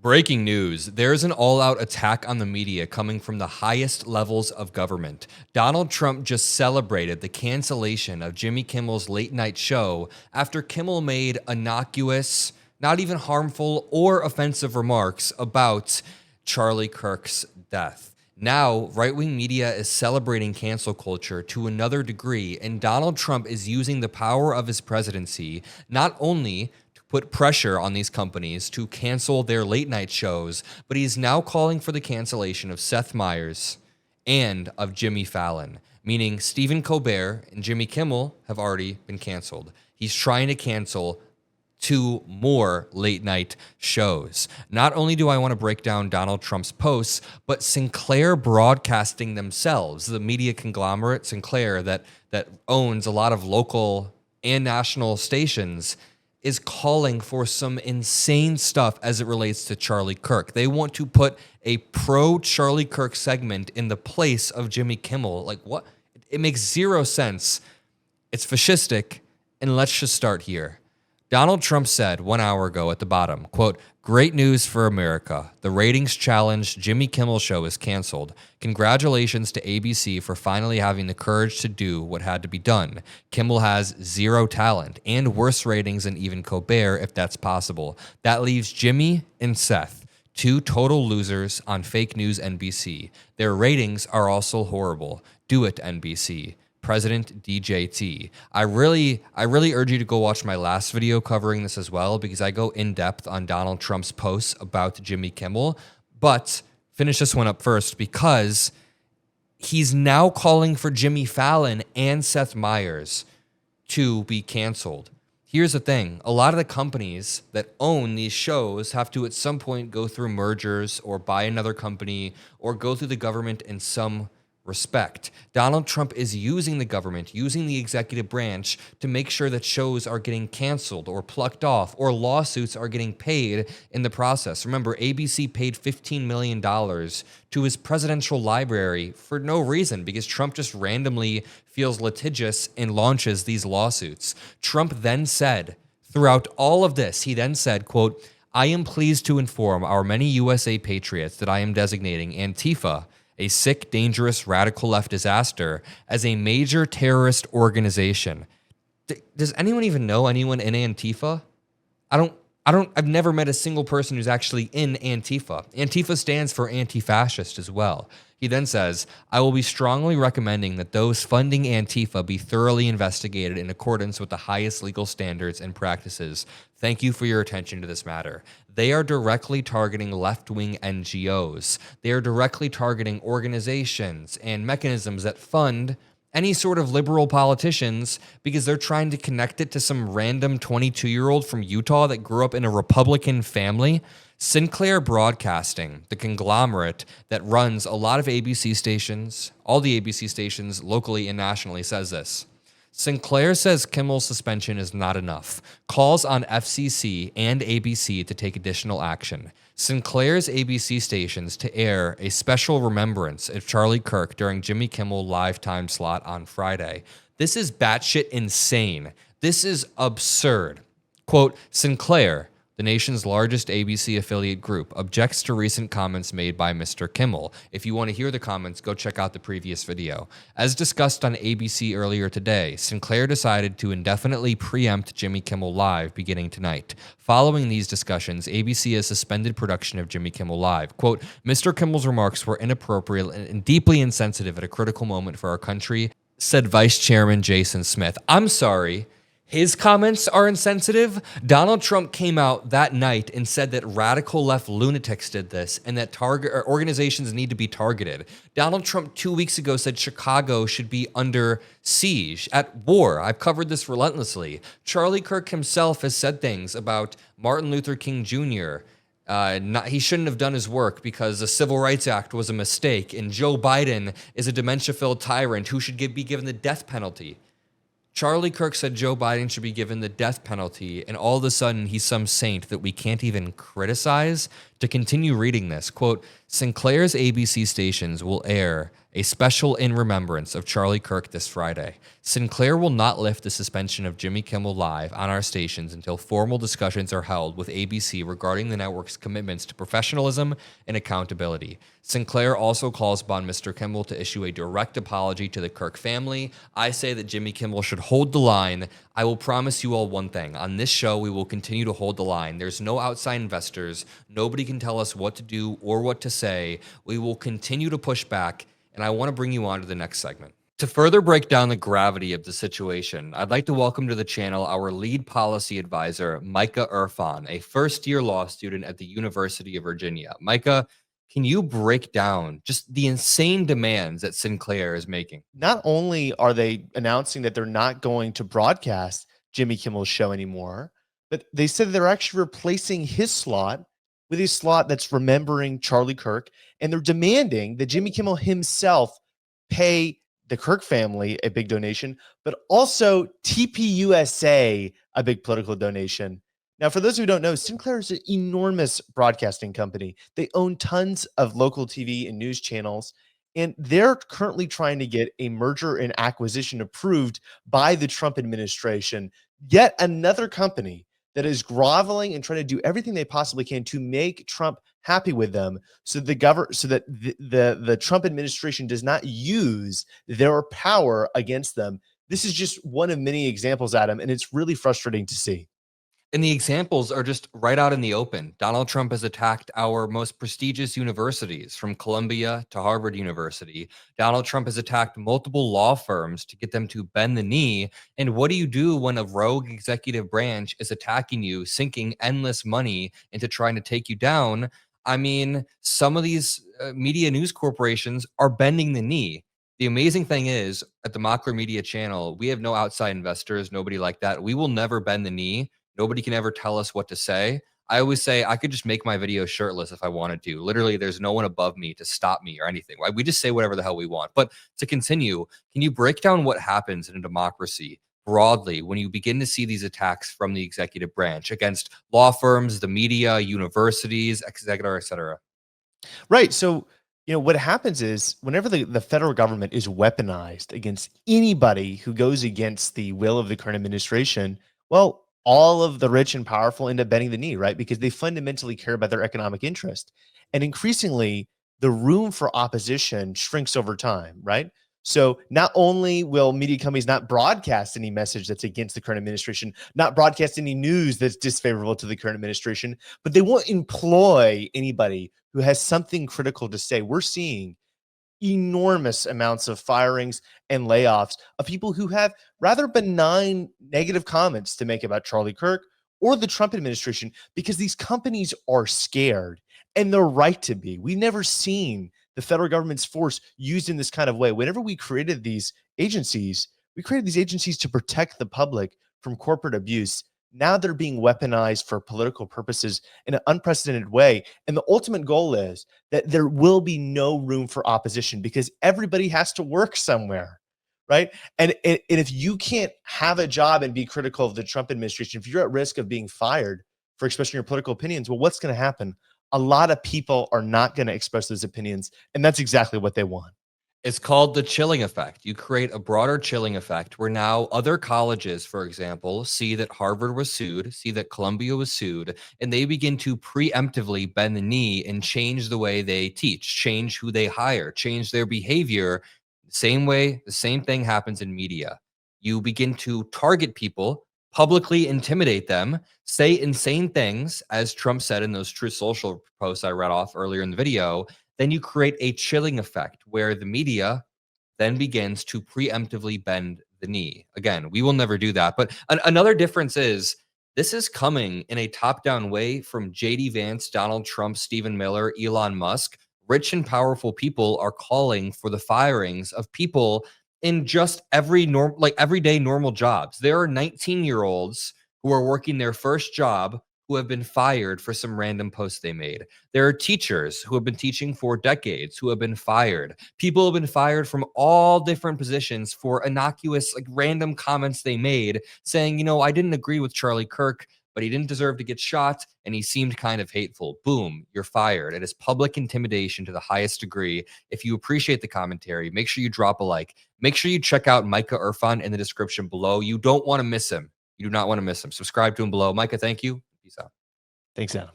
Breaking news. There's an all-out attack on the media coming from the highest levels of government. Donald Trump just celebrated the cancellation of Jimmy Kimmel's late-night show after Kimmel made innocuous, not even harmful or offensive remarks about Charlie Kirk's death. Now, right-wing media is celebrating cancel culture to another degree, and Donald Trump is using the power of his presidency not only put pressure on these companies to cancel their late night shows, but he's now calling for the cancellation of Seth Meyers and of Jimmy Fallon, meaning Stephen Colbert and Jimmy Kimmel have already been canceled. He's trying to cancel 2 more late night shows. Not only do I want to break down Donald Trump's posts, but Sinclair Broadcasting themselves, the media conglomerate Sinclair that owns a lot of local and national stations, is calling for some insane stuff as it relates to Charlie Kirk. They want to put a pro-Charlie Kirk segment in the place of Jimmy Kimmel. Like, what? It makes zero sense. It's fascistic, and let's just start here. Donald Trump said 1 hour ago at the bottom, quote, "Great news for America. The ratings challenged Jimmy Kimmel show is canceled. Congratulations to ABC for finally having the courage to do what had to be done. Kimmel has 0 talent and worse ratings than even Colbert, if that's possible. That leaves Jimmy and Seth, 2 total losers on fake news NBC. Their ratings are also horrible. Do it, NBC. President DJT. I really urge you to go watch my last video covering this as well, because I go in depth on Donald Trump's posts about Jimmy Kimmel. But finish this one up first, because he's now calling for Jimmy Fallon and Seth Meyers to be canceled. Here's the thing. A lot of the companies that own these shows have to at some point go through mergers or buy another company or go through the government in some respect. Donald Trump is using the government, using the executive branch to make sure that shows are getting canceled or plucked off or lawsuits are getting paid in the process. Remember, ABC paid $15 million to his presidential library for no reason, because Trump just randomly feels litigious and launches these lawsuits. Trump then said, throughout all of this, he then said, quote, "I am pleased to inform our many USA patriots that I am designating Antifa, a sick, dangerous, radical left disaster, as a major terrorist organization." Does anyone even know anyone in Antifa? I've never met a single person who's actually in Antifa. Antifa stands for anti-fascist as well. He then says, "I will be strongly recommending that those funding Antifa be thoroughly investigated in accordance with the highest legal standards and practices. Thank you for your attention to this matter." They are directly targeting left-wing NGOs. They are directly targeting organizations and mechanisms that fund any sort of liberal politicians, because they're trying to connect it to some random 22-year-old from Utah that grew up in a Republican family. Sinclair Broadcasting, the conglomerate that runs a lot of ABC stations, all the ABC stations locally and nationally, says this. Sinclair says Kimmel's suspension is not enough, calls on FCC and ABC to take additional action. Sinclair's ABC stations to air a special remembrance of Charlie Kirk during Jimmy Kimmel live time slot on Friday. This is batshit insane. This is absurd. Quote, "Sinclair, the nation's largest ABC affiliate group, objects to recent comments made by Mr. Kimmel." If you want to hear the comments, go check out the previous video. As discussed on ABC earlier today, Sinclair decided to indefinitely preempt Jimmy Kimmel Live beginning tonight. Following these discussions, ABC has suspended production of Jimmy Kimmel Live. Quote, "Mr. Kimmel's remarks were inappropriate and deeply insensitive at a critical moment for our country," said Vice Chairman Jason Smith. I'm sorry. His comments are insensitive? Donald Trump came out that night and said that radical left lunatics did this and that organizations need to be targeted. Donald Trump 2 weeks ago said Chicago should be under siege, at war. I've covered this relentlessly. Charlie Kirk himself has said things about Martin Luther King Jr., he shouldn't have done his work because the Civil Rights Act was a mistake, and Joe Biden is a dementia-filled tyrant who should be given the death penalty. Charlie Kirk said Joe Biden should be given the death penalty, and all of a sudden he's some saint that we can't even criticize. To continue reading this, quote, "Sinclair's ABC stations will air A special in remembrance of Charlie Kirk this Friday. Sinclair will not lift the suspension of Jimmy Kimmel Live on our stations until formal discussions are held with ABC regarding the network's commitments to professionalism and accountability. Sinclair also calls upon Mr. Kimmel to issue a direct apology to the Kirk family. I say that Jimmy Kimmel should hold the line. I will promise you all one thing. On this show, we will continue to hold the line. There's no outside investors. Nobody can tell us what to do or what to say. We will continue to push back. And I want to bring you on to the next segment. To further break down the gravity of the situation, I'd like to welcome to the channel our lead policy advisor, Micah Irfan, a first-year law student at the University of Virginia. Micah, can you break down just the insane demands that Sinclair is making? Not only are they announcing that they're not going to broadcast Jimmy Kimmel's show anymore, but they said they're actually replacing his slot with a slot that's remembering Charlie Kirk, and they're demanding that Jimmy Kimmel himself pay the Kirk family a big donation, but also TPUSA a big political donation. Now, for those who don't know, Sinclair is an enormous broadcasting company. They own tons of local TV and news channels, and they're currently trying to get a merger and acquisition approved by the Trump administration. Yet another company that is groveling and trying to do everything they possibly can to make Trump happy with them, so that the Trump administration does not use their power against them. This is just one of many examples, Adam, and it's really frustrating to see. And the examples are just right out in the open. Donald Trump has attacked our most prestigious universities, from Columbia to Harvard University. Donald Trump has attacked multiple law firms to get them to bend the knee. And what do you do when a rogue executive branch is attacking you, sinking endless money into trying to take you down? I mean, some of these media news corporations are bending the knee. The amazing thing is, at the Mockler Media channel, we have no outside investors, nobody like that. We will never bend the knee. Nobody can ever tell us what to say. I always say I could just make my video shirtless if I wanted to. Literally, there's no one above me to stop me or anything. We just say whatever the hell we want. But to continue, can you break down what happens in a democracy broadly when you begin to see these attacks from the executive branch against law firms, the media, universities, et cetera, et cetera? Right. So, what happens is whenever the federal government is weaponized against anybody who goes against the will of the current administration, well, all of the rich and powerful end up bending the knee, right? Because they fundamentally care about their economic interest. And increasingly, the room for opposition shrinks over time, right? So not only will media companies not broadcast any message that's against the current administration, not broadcast any news that's disfavorable to the current administration, but they won't employ anybody who has something critical to say. We're seeing enormous amounts of firings and layoffs of people who have rather benign negative comments to make about Charlie Kirk or the Trump administration, because these companies are scared, and they're right to be. We've never seen the federal government's force used in this kind of way. Whenever we created these agencies, we created these agencies to protect the public from corporate abuse. Now they're being weaponized for political purposes in an unprecedented way. And the ultimate goal is that there will be no room for opposition, because everybody has to work somewhere, right? And if you can't have a job and be critical of the Trump administration, if you're at risk of being fired for expressing your political opinions, well, what's going to happen? A lot of people are not going to express those opinions, and that's exactly what they want. It's called the chilling effect. You create a broader chilling effect where now other colleges, for example, see that Harvard was sued, see that Columbia was sued, and they begin to preemptively bend the knee and change the way they teach, change who they hire, change their behavior. Same way, the same thing happens in media. You begin to target people, publicly intimidate them, say insane things, as Trump said in those Truth Social posts I read off earlier in the video. Then you create a chilling effect where the media then begins to preemptively bend the knee. Again, we will never do that. But another difference is this is coming in a top-down way from JD Vance, Donald Trump, Stephen Miller, Elon Musk. Rich and powerful people are calling for the firings of people in just everyday normal jobs. There are 19-year-olds who are working their first job who have been fired for some random post they made. There are teachers who have been teaching for decades who have been fired. People have been fired from all different positions for innocuous, random comments they made saying, I didn't agree with Charlie Kirk, but he didn't deserve to get shot, and he seemed kind of hateful. Boom, you're fired. It is public intimidation to the highest degree. If you appreciate the commentary, make sure you drop a like. Make sure you check out Micah Irfan in the description below. You don't want to miss him. You do not want to miss him. Subscribe to him below. Micah, thank you. Peace out. Thanks, Adam.